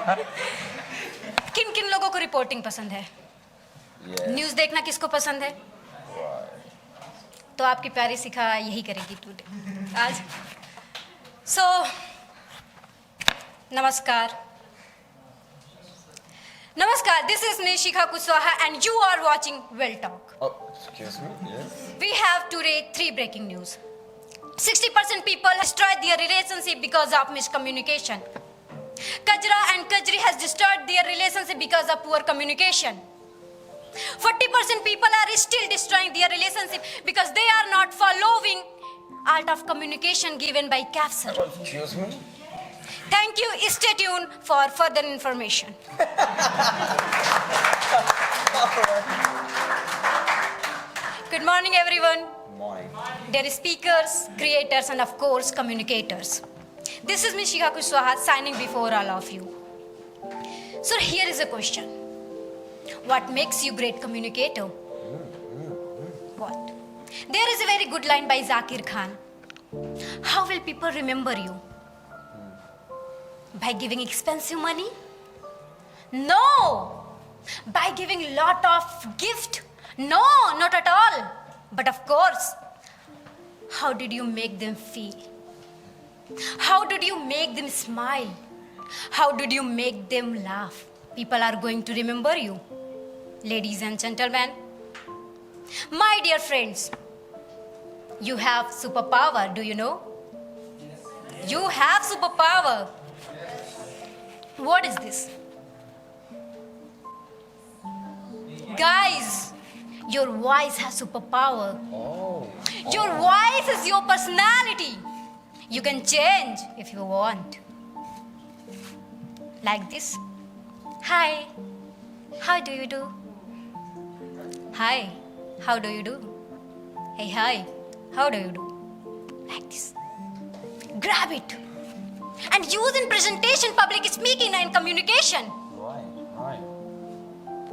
किन किन लोगों को रिपोर्टिंग पसंद है? न्यूज देखना किसको पसंद है? तो आपकी प्यारी शिखा यही करेगी टुडे आज। सो नमस्कार, this is me Shikha Kushwaha and you are watching Well Talk. Oh, excuse me, yes? We have today 3 breaking news. 60% people destroyed their relationship because of miscommunication. Kajra and Kajri has destroyed their relationship because of poor communication. 40% people are still destroying their relationship because they are not following art of communication given by Kafsar. Excuse me? Thank you. Stay tuned for further information. Good morning, everyone. Morning. Dear speakers, creators, and of course, communicators. This is Ms. Shikha Kushwaha signing before all of you. So here is a question. What makes you great communicator? What? There is a very good line by Zakir Khan. How will people remember you? By giving expensive money? No! By giving lot of gift? No, not at all. But of course, how did you make them feel? How did you make them smile? How did you make them laugh? People are going to remember you. Ladies and gentlemen, my dear friends, you have superpower, do you know? Yes. You have superpower. What is this? Guys, your voice has superpower. Oh. Your voice is your personality. You can change if you want. Like this. Hi, how do you do? Hi, how do you do? Hey, hi, how do you do? Like this. Grab it and use in presentation, public speaking, and communication. Right.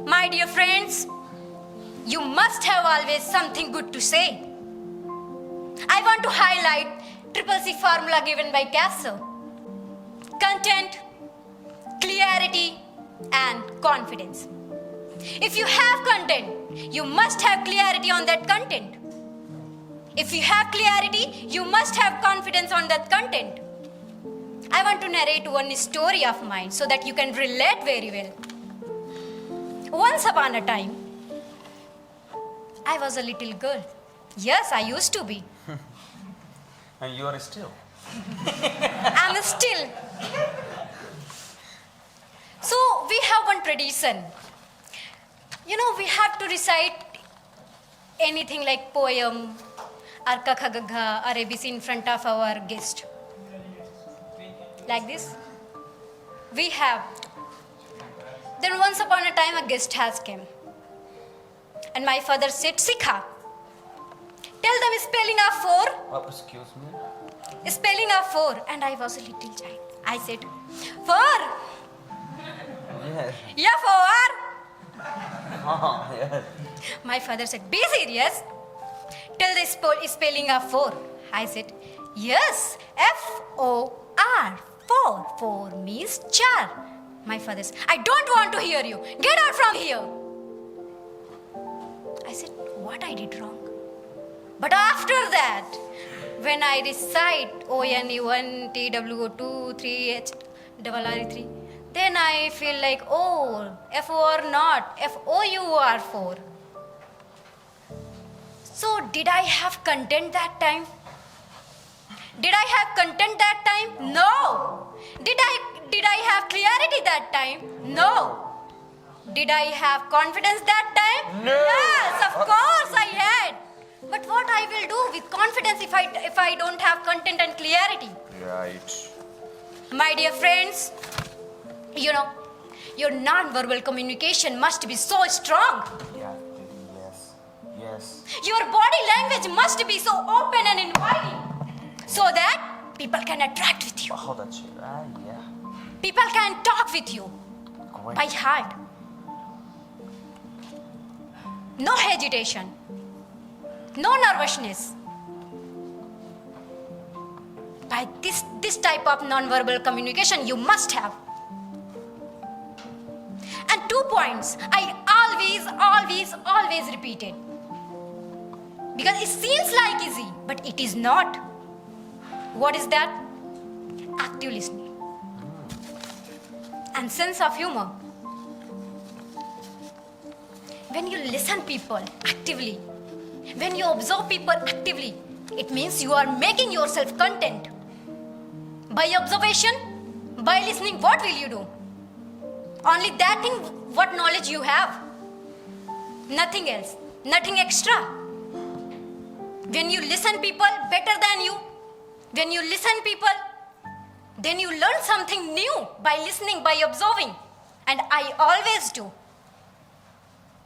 My dear friends, you must have always something good to say. I want to highlight Triple C formula given by Castle. Content, clarity, and confidence. If you have content, you must have clarity on that content. If you have clarity, you must have confidence on that content. I want to narrate one story of mine so that you can relate very well. Once upon a time, I was a little girl. Yes, I used to be. And you are still? I'm still. So we have one tradition. You know, we have to recite anything like poem, or kakha or ABC in front of our guest. Like this. We have. Then once upon a time a guest has come. And my father said, Sikha, tell them spelling of 4. Oh, excuse me? Spelling of 4. And I was a little child. I said, 4. Yes. Yeah, 4. Oh, yes. My father said, be serious. Tell the spelling of 4. I said, yes, F-O-R. 4. 4 means char. My father said, I don't want to hear you. Get out from here. I said, what I did wrong? But after that, when I recite O-N-E-1, T-W-O-2, 3-H, R-R-E-3, then I feel like, oh, F-O-R not, F-O-U-R 4. So did I have content that time? Did I have content that time? No. Did I have clarity that time? No. Did I have confidence that time? No. Yes, of course I had. But what I will do with confidence if I don't have content and clarity? Right. My dear friends, you know, your non-verbal communication must be so strong. Yeah, yes. Your body language must be so open and inviting so that people can attract with you. Oh, that's right, yeah. People can talk with you Great. by heart. No hesitation. No nervousness. By this type of non-verbal communication you must have. 2 points I always repeated. Because it seems like easy, but it is not. What is that? Active listening and sense of humor. When you listen people actively, when you observe people actively, it means you are making yourself content. By observation, by listening, what will you do? Only that thing, what knowledge you have. Nothing else, nothing extra. When you listen people better than you, when you listen people, then you learn something new by listening, by observing. And I always do.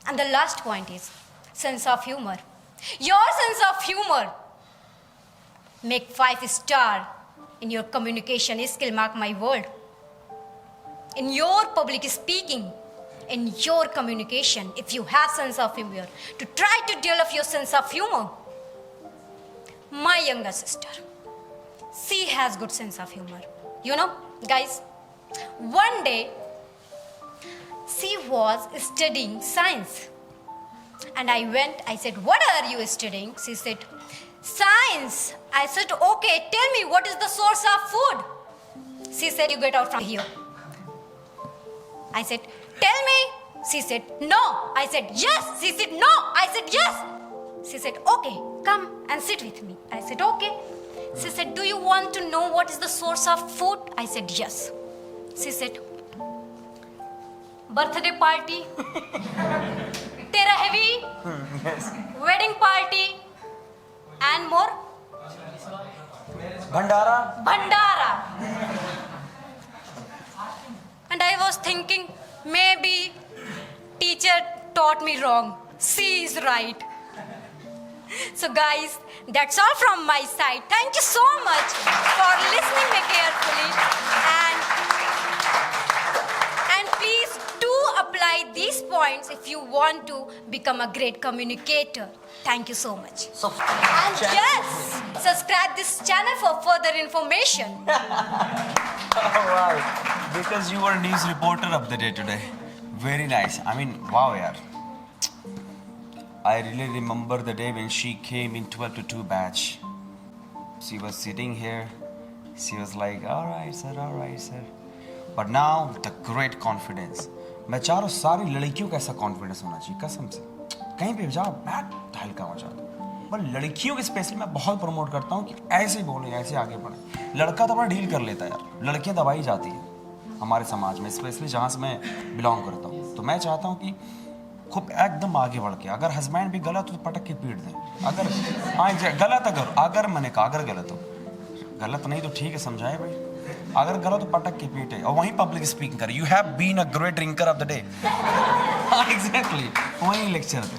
And the last point is sense of humor. Your sense of humor make 5-star in your communication skill, mark my word. In your public speaking, in your communication, if you have sense of humor, to try to develop your sense of humor. My younger sister, she has good sense of humor. You know, guys, one day she was studying science. And I said, what are you studying? She said, science. I said, okay, tell me what is the source of food? She said, you get out from here. I said, tell me. She said, no. I said, yes. She said, no. I said, yes. She said, okay, come and sit with me. I said, okay. She said, do you want to know what is the source of food? I said, yes. She said, birthday party, tera heavy, Yes. wedding party, and more? Bhandara. Bhandara. And I was thinking, maybe teacher taught me wrong. She is right. So guys, that's all from my side. Thank you so much for listening me carefully. And please do apply these points if you want to become a great communicator. Thank you so much. So, And yes, subscribe this channel for further information. alright. Because you were news reporter of the day today. Very nice. I mean, wow, yaar. I really remember the day when she came in 12 to 2 batch. She was sitting here. She was like, all right, sir. But now, the great confidence. मैं चारों सारी लड़कियों का ऐसा confidence होना चाहिए कसम से कहीं पे जाओ बैठ हल्का हो जाता पर लड़कियों के स्पेशली मैं बहुत प्रमोट करता हूँ कि ऐसे बोले ऐसे आगे बढ़े लड़का तो अपना डील कर लेता है यार लड़कियाँ दबाई जाती हैं हमारे समाज में स्पेशली जहाँ से मैं बिलोंग करता हूँ तो मैं चाहता हूँ कि खूब एकदम आगे बढ़ के अगर हस्बैंड भी गलत हो तो पटक के पीट दें अगर हाँ गलत अगर मैंने कहा अगर गलत हो गलत नहीं तो ठीक है समझाए भाई अगर गलत तो पटक के पीटे और वहीं पब्लिक स्पीकिंग करे you have been a great drinker of the day exactly वहीं लेक्चर दे